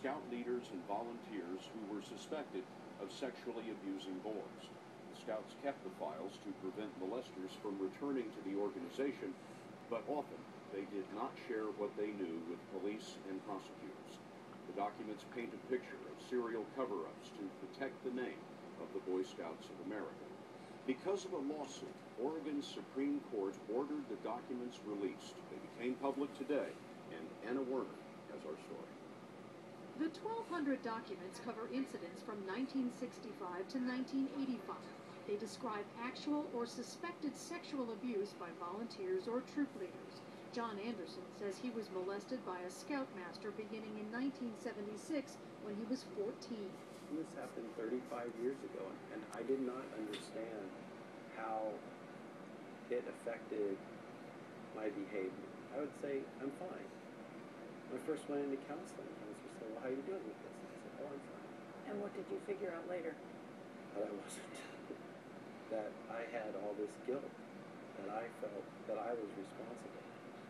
Scout leaders and volunteers who were suspected of sexually abusing boys. The Scouts kept the files to prevent molesters from returning to the organization, but often they did not share what they knew with police and prosecutors. The documents paint a picture of serial cover-ups to protect the name of the Boy Scouts of America. Because of a lawsuit, Oregon's Supreme Court ordered the documents released. They became public today, and Anna Werner has our story. The 1,200 documents cover incidents from 1965 to 1985. They describe actual or suspected sexual abuse by volunteers or troop leaders. John Anderson says he was molested by a scoutmaster beginning in 1976 when he was 14. This happened 35 years ago, and I did not understand how it affected my behavior. I would say, I'm fine. When I first went into counseling, I was just saying, well, how are you doing with this? And I said, oh, I'm fine. And what did you figure out later? That I wasn't. That I had all this guilt, that I felt that I was responsible.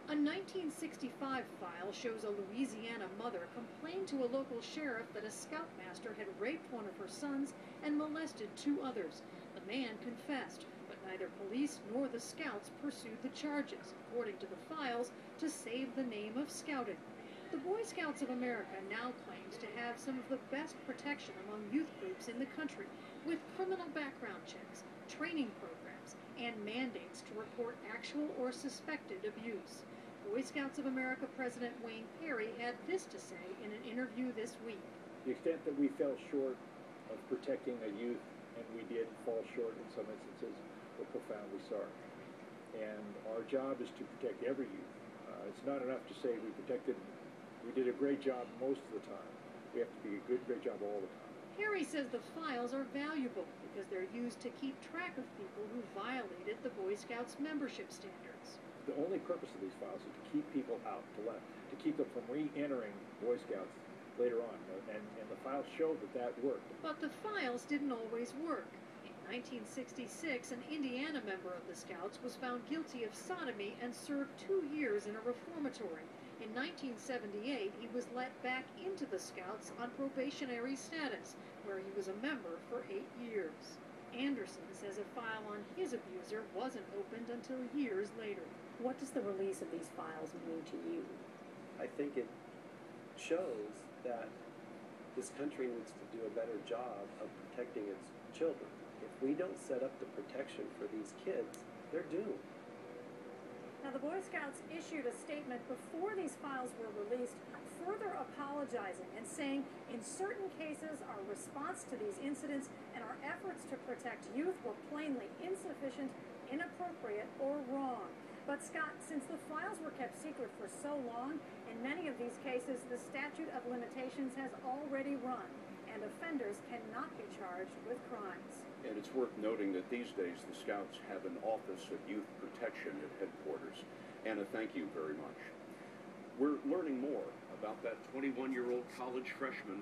A 1965 file shows a Louisiana mother complained to a local sheriff that a scoutmaster had raped one of her sons and molested 2 others. The man confessed, but neither police nor the Scouts pursued the charges, according to the files, to save the name of scouting. The Boy Scouts of America now claims to have some of the best protection among youth groups in the country, with criminal background checks, training programs, and mandates to report actual or suspected abuse. Boy Scouts of America President Wayne Perry had this to say in an interview this week. The extent that we fell short of protecting a youth, and we did fall short in some instances, we're profoundly sorry. And our job is to protect every youth. It's not enough to say we did a great job most of the time. We have to be a great job all the time. Perry says the files are valuable because they're used to keep track of people who violated the Boy Scouts membership standards. The only purpose of these files is to keep people out, to keep them from re-entering Boy Scouts later on, and the files show that worked. But the files didn't always work. In 1966, an Indiana member of the Scouts was found guilty of sodomy and served 2 years in a reformatory. In 1978, he was let back into the Scouts on probationary status, where he was a member for 8 years. Anderson says a file on his abuser wasn't opened until years later. What does the release of these files mean to you? I think it shows that this country needs to do a better job of protecting its children. If we don't set up the protection for these kids, they're doomed. Now, the Boy Scouts issued a statement before these files were released, further apologizing and saying, in certain cases, our response to these incidents and our efforts to protect youth were plainly insufficient, inappropriate, or wrong. But Scott, since the files were kept secret for so long, in many of these cases, the statute of limitations has already run, and offenders cannot be charged with crimes. And it's worth noting that these days the Scouts have an Office of Youth Protection at headquarters. Anna, thank you very much. We're learning more about that 21-year-old college freshman